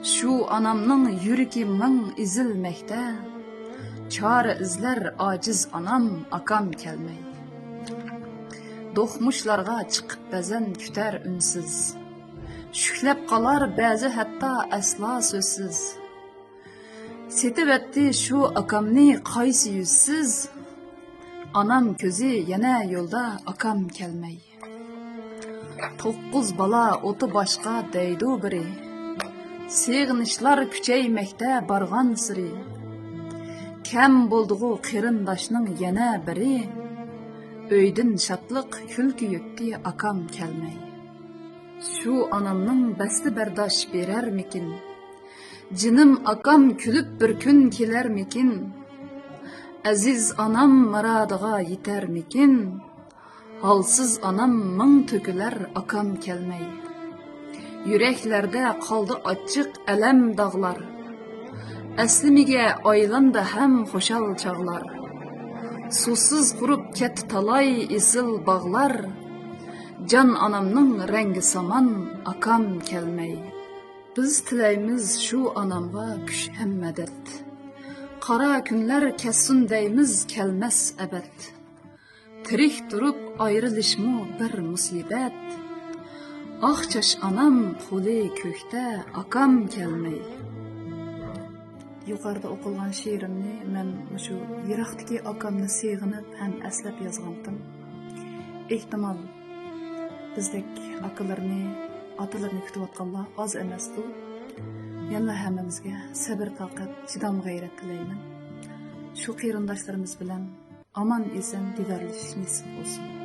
Şu anamның yüreki min izilmekte, çare izler aciz anam akam kelmey. Doxmuşlarga çıkıp bezen küter ünsüz. Şüklep qalar bazı hatta asla sözsüz. Setib etdi şu akamni qaysi yüzsüz. Anam közü yana yolda akam kelmey. 9 bala otu başqa deydu biri. Sığınışlar küçeymekte bargan siri. Kem bolduğu qerindaşның yana biri. Öydün şatlık külkü yöktü akam kelmey. Şu anamның bəsti berdaş berer mikin? Cinim akam külüp bir gün keler mikin? Aziz anam maradıga yeter mikin? Halsız anam min töküler akam kelmey. Yüreklerde kaldı açık elem dağlar. Əslimige aylandı hem hoşal çağlar. Susuz kurup ket talay isil bağlar. Can anamның rengi saman akam kelmey. Biz tileymiz şu anamga güç hem medet. Kara günler kessun deymiz kelmez ebed. Tirik durup ayrılışmı bir musibet. Akçaş anam kuli kökte akam kelmey. Yukarıda okulgan şiirimni men şu yiraktaki akamni sığınıp hem eslep yazgandım. İhtimal bizdek akalarni, atalarni kütüp atkanlar az emasdi. Yana hammamizga sabr, taqat, chidam g'ayrat tilayman. Şu qeyrindoshlarimiz bilan aman esen didarlashish nasib bo'lsin.